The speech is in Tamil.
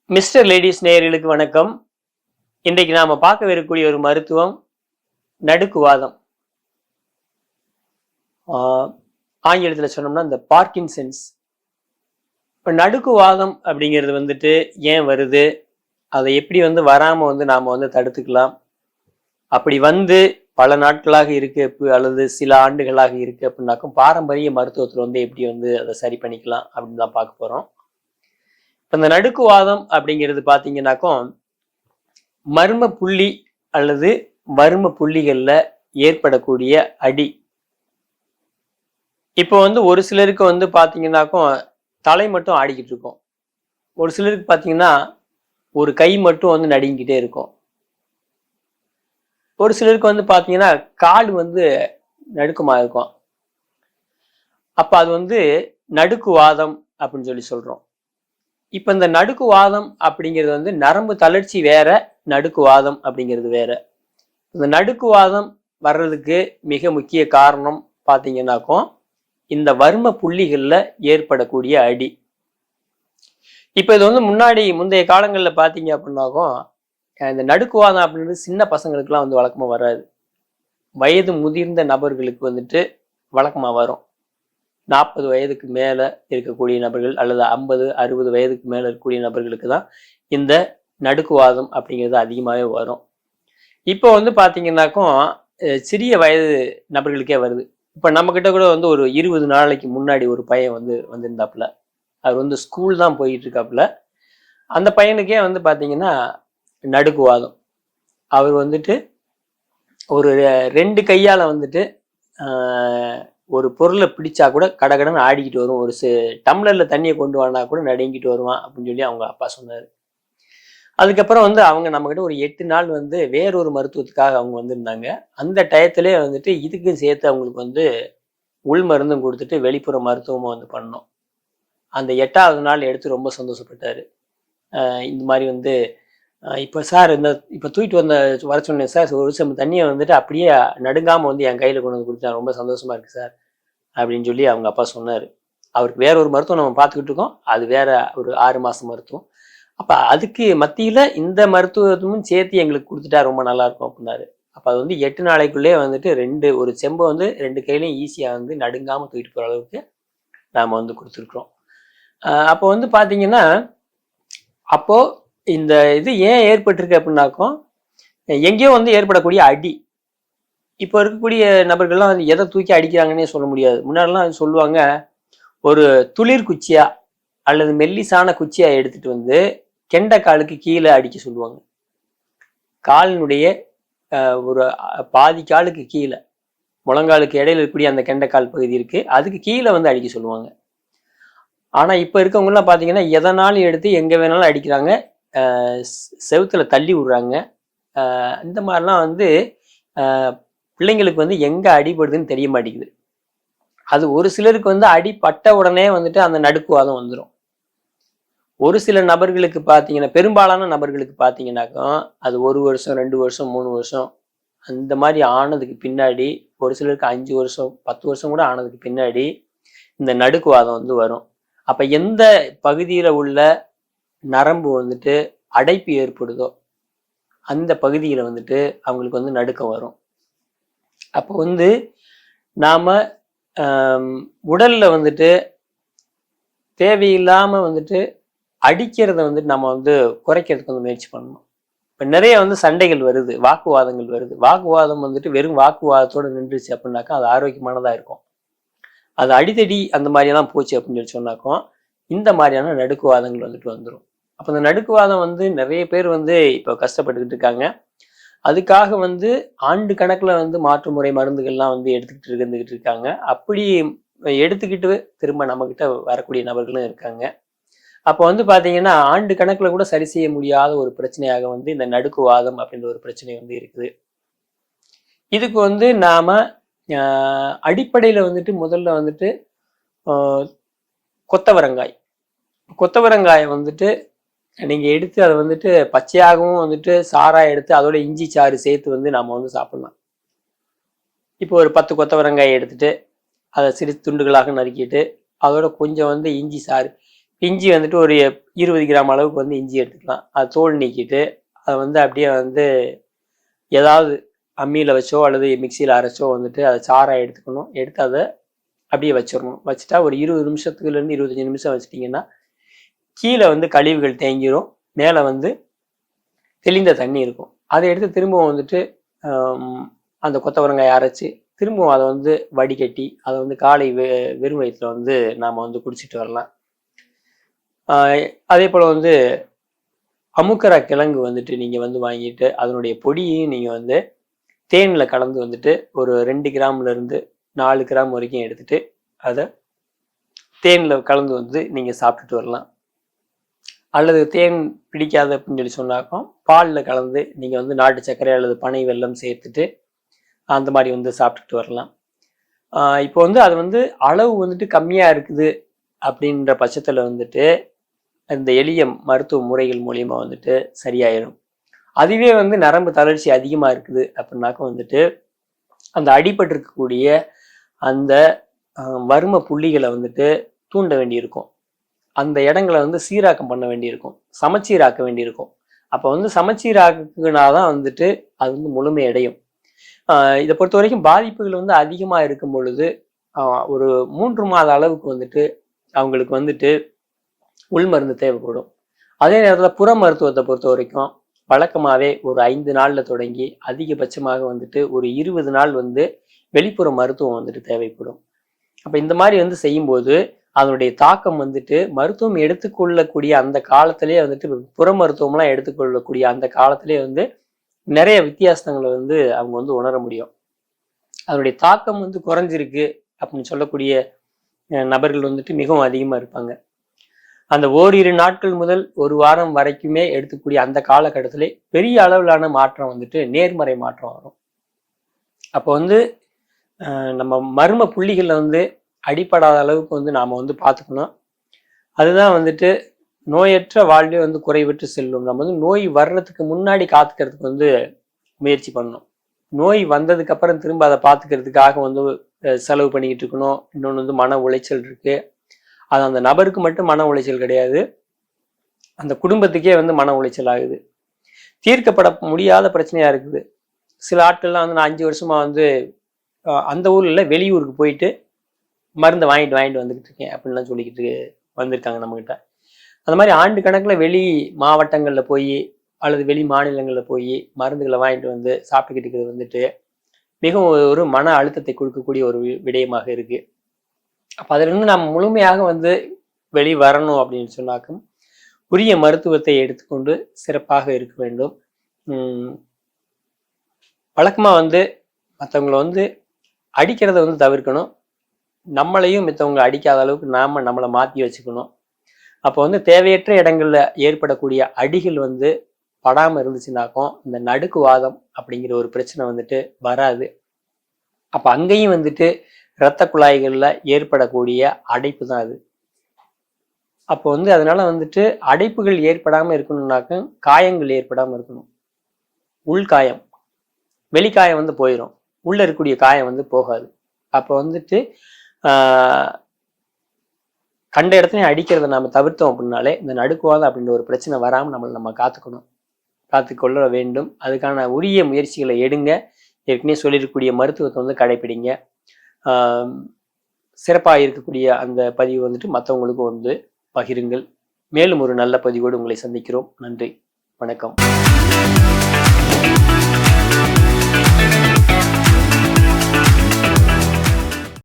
மிஸ்டர் லேடிஸ் நேயர்களுக்கு வணக்கம். இன்றைக்கு நாம பார்க்கவிருக்கக்கூடிய ஒரு மருத்துவம் நடுக்குவாதம். ஆங்கிலத்தில் சொன்னோம்னா இந்த பார்க்கின்சன்ஸ். இப்போ நடுக்குவாதம் அப்படிங்கிறது ஏன் வருது, அதை எப்படி வராம நாம தடுத்துக்கலாம், அப்படி பல நாட்களாக இருக்கு அல்லது சில ஆண்டுகளாக இருக்கு அப்படின்னாக்கும் பாரம்பரிய மருத்துவத்தில் எப்படி அதை சரி பண்ணிக்கலாம் அப்படின்னு தான் பார்க்க போறோம். இந்த நடுக்குவாதம் அப்படிங்கிறது பார்த்தீங்கன்னாக்கும் மர்ம புள்ளி அல்லது மர்ம புள்ளிகள்ல ஏற்படக்கூடிய அடி. இப்போ ஒரு சிலருக்கு பார்த்தீங்கன்னாக்கும் தலை மட்டும் ஆடிக்கிட்டு இருக்கும். ஒரு சிலருக்கு பார்த்தீங்கன்னா ஒரு கை மட்டும் நடுங்கிட்டே இருக்கும். ஒரு சிலருக்கு பார்த்தீங்கன்னா கால் நடுக்கமா இருக்கும். அப்ப அது நடுக்குவாதம் அப்படின்னு சொல்லி சொல்றோம். இப்ப இந்த நடுக்குவாதம் அப்படிங்கிறது நரம்பு தளர்ச்சி வேற, நடுக்குவாதம் அப்படிங்கிறது வேற. இந்த நடுக்குவாதம் வர்றதுக்கு மிக முக்கிய காரணம் பார்த்தீங்கன்னாக்கும் இந்த வர்ம புள்ளிகள்ல ஏற்படக்கூடிய அடி. இப்ப இது முந்தைய காலங்களில் பார்த்தீங்க அப்படின்னாக்கும் இந்த நடுக்குவாதம் அப்படின்றது சின்ன பசங்களுக்குலாம் வழக்கமா வராது. வயது முதிர்ந்த நபர்களுக்கு வழக்கமா வரும். 40 வயதுக்கு மேல இருக்கக்கூடிய நபர்கள் அல்லது 50 60 வயதுக்கு மேல இருக்கக்கூடிய நபர்களுக்கு தான் இந்த நடுக்குவாதம் அப்படிங்கிறது அதிகமாகவே வரும். இப்போ பார்த்தீங்கன்னாக்கும் சிறிய வயது நபர்களுக்கே வருது. இப்போ நம்ம கிட்ட கூட ஒரு 20 நாளைக்கு முன்னாடி ஒரு பையன் வந்திருந்தாப்புல. அவர் ஸ்கூல் தான் போயிட்டு இருக்காப்புல. அந்த பையனுக்கே பார்த்தீங்கன்னா நடுக்குவாதம். அவர் ஒரு 2 கையால ஒரு பொருளை பிடிச்சா கூட கடகடன்னு ஆடிக்கிட்டு வரும். ஒரு டம்ளர்ல தண்ணியை கொண்டு வானா கூட நடுங்கிட்டு வருவான் அப்படின்னு சொல்லி அவங்க அப்பா சொன்னாரு. அதுக்கப்புறம் அவங்க நம்ம கிட்ட ஒரு 8 நாள் வேறொரு மருத்துவத்துக்காக அவங்க வந்திருந்தாங்க. அந்த டயத்திலே இதுக்கும் சேர்த்து அவங்களுக்கு உள் மருந்தும் கொடுத்துட்டு வெளிப்புற மருத்துவமும் பண்ணோம். அந்த 8வது நாள் எடுத்து ரொம்ப சந்தோஷப்பட்டாரு. இந்த மாதிரி இப்போ சார் இப்போ தூக்கிட்டு வர சொன்னேன் சார், ஒரு செம்பு தண்ணியை அப்படியே நடுங்காம என் கையில் கொண்டு கொடுத்தேன், ரொம்ப சந்தோஷமா இருக்கு சார் அப்படின்னு சொல்லி அவங்க அப்பா சொன்னார். அவருக்கு வேற ஒரு மருத்துவம் நம்ம பார்த்துக்கிட்டு இருக்கோம். அது வேற ஒரு 6 மாதம் மருத்துவம். அப்போ அதுக்கு மத்தியில் இந்த மருத்துவமும் சேர்த்து எங்களுக்கு கொடுத்துட்டா ரொம்ப நல்லா இருக்கும் அப்படின்னாரு. அப்போ அது 8 நாளைக்குள்ளே ஒரு செம்பை 2 கையிலையும் ஈஸியாக நடுங்காமல் தூக்கிட்டு போகிற அளவுக்கு நாம் கொடுத்துருக்குறோம். அப்போ பார்த்தீங்கன்னா அப்போ இந்த இது ஏன் ஏற்பட்டிருக்கு அப்படின்னாக்கும் எங்கேயோ ஏற்படக்கூடிய அடி. இப்போ இருக்கக்கூடிய நபர்கள்லாம் எதை தூக்கி அடிக்கிறாங்கன்னே சொல்ல முடியாது. முன்னாடிலாம் சொல்லுவாங்க, ஒரு துளிர் குச்சியா அல்லது மெல்லிசான குச்சியா எடுத்துட்டு கெண்டைக்காலுக்கு கீழே அடிக்க சொல்லுவாங்க. காலினுடைய ஒரு பாதி காலுக்கு கீழே, முழங்காலுக்கு இடையில இருக்கக்கூடிய அந்த கெண்டைக்கால் பகுதி இருக்கு, அதுக்கு கீழே அடிக்க சொல்லுவாங்க. ஆனா இப்ப இருக்கவங்கலாம் பார்த்தீங்கன்னா எதனாலும் எடுத்து எங்க வேணாலும் அடிக்கிறாங்க, செவுத்துல தள்ளி விடுறாங்க. இந்த மாதிரிலாம் பிள்ளைங்களுக்கு எங்க அடிபடுதுன்னு தெரிய மாட்டேங்குது. அது ஒரு சிலருக்கு அடிப்பட்ட உடனே அந்த நடுக்குவாதம் வந்துடும். ஒரு சில நபர்களுக்கு பார்த்தீங்கன்னா, பெரும்பாலான நபர்களுக்கு பார்த்தீங்கன்னாக்கும் அது 1 வருஷம் 2 வருஷம் 3 வருஷம் அந்த மாதிரி ஆனதுக்கு பின்னாடி, ஒரு சிலருக்கு 5 வருஷம் 10 வருஷம் கூட ஆனதுக்கு பின்னாடி இந்த நடுக்குவாதம் வரும். அப்ப எந்த பகுதியில உள்ள நரம்பு அடைப்பு ஏற்படுதோ அந்த பகுதியில அவங்களுக்கு நடுக்கம் வரும். அப்போ நாம உடல்ல தேவையில்லாம அடிக்கிறத நம்ம குறைக்கிறதுக்கு முயற்சி பண்ணணும். இப்ப நிறைய சண்டைகள் வருது, வாக்குவாதங்கள் வருது. வாக்குவாதம் வெறும் வாக்குவாதத்தோட நின்றுச்சு அப்படின்னாக்கா அது ஆரோக்கியமானதா இருக்கும். அது அடிதடி அந்த மாதிரியெல்லாம் போச்சு அப்படின்னு சொல்லி சொன்னாக்கும் இந்த மாதிரியான நடுக்குவாதங்கள் வந்துடும். அப்போ இந்த நடுக்குவாதம் நிறைய பேர் இப்போ கஷ்டப்பட்டுக்கிட்டு இருக்காங்க. அதுக்காக ஆண்டு கணக்குல மாற்று முறை மருந்துகள்லாம் எடுத்துக்கிட்டு இருந்துகிட்டு இருக்காங்க. அப்படி எடுத்துக்கிட்டு திரும்ப நம்ம கிட்ட வரக்கூடிய நபர்களும் இருக்காங்க. அப்போ பார்த்தீங்கன்னா ஆண்டு கணக்குல கூட சரி செய்ய முடியாத ஒரு பிரச்சனையாக இந்த நடுக்குவாதம் அப்படின்ற ஒரு பிரச்சனை இருக்குது. இதுக்கு நாம அடிப்படையில முதல்ல கொத்தவரங்காய் கொத்தவரங்காயை நீங்க எடுத்து அதை பச்சையாகவும் சாறா எடுத்து அதோட இஞ்சி சாறு சேர்த்து நாம சாப்பிடலாம். இப்போ ஒரு 10 கொத்தவரங்காயை எடுத்துட்டு அதை சிறு துண்டுகளாக நறுக்கிட்டு அதோட கொஞ்சம் இஞ்சி சாறு, இஞ்சி வந்துட்டு ஒரு 20 கிராம் அளவுக்கு வந்து இஞ்சி எடுத்துக்கலாம். அது தோல் நீக்கிட்டு அதை வந்து அப்படியே வந்து ஏதாவது அம்மியில் வச்சோ அல்லது மிக்சியில் அரைச்சோ வந்துட்டு அதை சாராக எடுத்துக்கணும். எடுத்து அதை அப்படியே வச்சிடணும். வச்சுட்டா ஒரு 20 நிமிஷத்துலேருந்து 25 நிமிஷம் வச்சிட்டிங்கன்னா கீழே வந்து கழிவுகள் தேங்கிரும், மேலே வந்து தெளிந்த தண்ணி இருக்கும். அதை எடுத்து திரும்பவும் வந்துட்டு அந்த கொத்தவரங்காயை அரைச்சி திரும்பவும் அதை வந்து வடிகட்டி அதை வந்து காலை வெறும் வயிற்றுல வந்து நாம் வந்து குடிச்சிட்டு வரலாம். அதே போல் வந்து அமுக்கரா கிழங்கு வந்துட்டு நீங்கள் வந்து வாங்கிட்டு அதனுடைய பொடியையும் நீங்கள் வந்து தேனில் கலந்து வந்துட்டு ஒரு 2 கிராம்லேருந்து 4 கிராம் வரைக்கும் எடுத்துட்டு அதை தேனில் கலந்து வந்து நீங்கள் சாப்பிட்டுட்டு வரலாம். அல்லது தேன் பிடிக்காது அப்படின்னு சொல்லி சொன்னாக்கும் பாலில் கலந்து நீங்கள் வந்து நாட்டு சர்க்கரை அல்லது பனை வெல்லம் சேர்த்துட்டு அந்த மாதிரி வந்து சாப்பிட்டுட்டு வரலாம். இப்போ வந்து அது வந்து அளவு வந்துட்டு கம்மியாக இருக்குது அப்படின்ற பட்சத்தில் வந்துட்டு இந்த எளிய மருத்துவ முறைகள் மூலியமாக வந்துட்டு சரியாயிடும். அதுவே வந்து நரம்பு தளர்ச்சி அதிகமாக இருக்குது அப்படின்னாக்க வந்துட்டு அந்த அடிபட்டு இருக்கக்கூடிய அந்த வர்ம புள்ளிகளை வந்துட்டு தூண்ட வேண்டியிருக்கும். அந்த இடங்களை வந்து சீராக்கம் பண்ண வேண்டியிருக்கும், சமச்சீராக்க வேண்டியிருக்கும். அப்போ வந்து சமச்சீராக்குனாதான் வந்துட்டு அது வந்து முழுமையடையும். இதை பொறுத்த வரைக்கும் பாதிப்புகள் வந்து அதிகமாக இருக்கும் பொழுது ஒரு 3 மாத அளவுக்கு வந்துட்டு அவங்களுக்கு வந்துட்டு உள் மருந்து தேவைப்படும். அதே நேரத்தில் புற மருத்துவத்தை பொறுத்த வரைக்கும் வழக்கமாகவே ஒரு 5 நாளில் தொடங்கி அதிகபட்சமாக வந்துட்டு ஒரு 20 நாள் வந்து வெளிப்புற மருத்துவம் வந்துட்டு தேவைப்படும். அப்போ இந்த மாதிரி வந்து செய்யும்போது அதனுடைய தாக்கம் வந்துட்டு மருத்துவம் எடுத்துக்கொள்ளக்கூடிய அந்த காலத்திலே வந்துட்டு புற மருத்துவம்லாம் எடுத்துக்கொள்ளக்கூடிய அந்த காலத்திலே வந்து நிறைய வித்தியாசங்களை வந்து அவங்க வந்து உணர முடியும். அதனுடைய தாக்கம் வந்து குறைஞ்சிருக்கு அப்படின்னு சொல்லக்கூடிய நபர்கள் வந்துட்டு மிகவும் அதிகமாக இருப்பாங்க. அந்த ஓரிரு நாட்கள் முதல் ஒரு வாரம் வரைக்குமே எடுத்துக்கூடிய அந்த காலகட்டத்திலே பெரிய அளவிலான மாற்றம் வந்துட்டு நேர்மறை மாற்றம் வரும். அப்போ வந்து நம்ம மர்ம புள்ளிகளில் வந்து அடிப்படாத அளவுக்கு வந்து நாம் வந்து பார்த்துக்கணும். அதுதான் வந்துட்டு நோயற்ற வாழ்வே வந்து குறைவிட்டு செல்லும். நம்ம வந்து நோய் வர்றதுக்கு முன்னாடி காத்துக்கிறதுக்கு வந்து முயற்சி பண்ணணும். நோய் வந்ததுக்கு அப்புறம் திரும்ப அதை பார்த்துக்கிறதுக்காக வந்து செலவு பண்ணிக்கிட்டு இருக்கணும். இன்னொன்று வந்து மன உளைச்சல் இருக்கு. அது அந்த நபருக்கு மட்டும் மன உளைச்சல் கிடையாது, அந்த குடும்பத்துக்கே வந்து மன உளைச்சல் ஆகுது. தீர்க்கப்பட முடியாத பிரச்சனையா இருக்குது. சில ஆட்கள்லாம் வந்து நான் 5 வருஷமா வந்து அந்த ஊர்ல வெளியூருக்கு போயிட்டு மருந்தை வாங்கிட்டு வந்துக்கிட்டு இருக்கேன் அப்படின்லாம் சொல்லிக்கிட்டு வந்திருக்காங்க நம்மகிட்ட. அந்த மாதிரி ஆண்டு கணக்கில் வெளி மாவட்டங்களில் போய் அல்லது வெளி மாநிலங்களில் போய் மருந்துகளை வாங்கிட்டு வந்து சாப்பிட்டுக்கிட்டு இருக்கிறது வந்துட்டு மிகவும் ஒரு மன அழுத்தத்தை கொடுக்கக்கூடிய ஒரு விடயமாக இருக்கு. அப்போ அதிலிருந்து நம்ம முழுமையாக வந்து வெளி வரணும் அப்படின்னு சொன்னாக்கும் உரிய மருத்துவத்தை எடுத்துக்கொண்டு சிறப்பாக இருக்க வேண்டும். வழக்கமாக வந்து மற்றவங்களை வந்து அடிக்கிறத வந்து தவிர்க்கணும். நம்மளையும் மற்றவங்க அடிக்காத அளவுக்கு நம்மளை மாற்றி வச்சுக்கணும். அப்போ வந்து தேவையற்ற இடங்கள்ல ஏற்படக்கூடிய அடிகள் வந்து படாமல் இருந்துச்சுனாக்கும் இந்த நடுக்குவாதம் அப்படிங்கிற ஒரு பிரச்சனை வந்துட்டு வராது. அப்போ அங்கேயும் வந்துட்டு இரத்த குழாய்கள்ல ஏற்படக்கூடிய அடைப்பு தான் அது. அப்போ வந்து அதனால வந்துட்டு அடைப்புகள் ஏற்படாமல் இருக்கணும்னாக்க காயங்கள் ஏற்படாமல் இருக்கணும். உள்காயம், வெளிக்காயம் வந்து போயிடும், உள்ள இருக்கக்கூடிய காயம் வந்து போகாது. அப்போ வந்துட்டு கண்ட இடத்துலையும் அடிக்கிறத நம்ம தவிர்த்தோம் அப்படின்னாலே இந்த நடுக்குவாதம் அப்படின்ற ஒரு பிரச்சனை வராமல் நம்ம காத்துக்கொள்ள வேண்டும். அதுக்கான உரிய முயற்சிகளை எடுங்க. ஏற்கனவே சொல்லியிருக்கக்கூடிய மருத்துவத்தை வந்து கடைப்பிடிங்க. சிறப்பாக இருக்கக்கூடிய அந்த பதிவு வந்துட்டு மற்றவங்களுக்கும் வந்து பகிருங்கள். மேலும் ஒரு நல்ல பதிவோடு உங்களை சந்திக்கிறோம். நன்றி, வணக்கம்.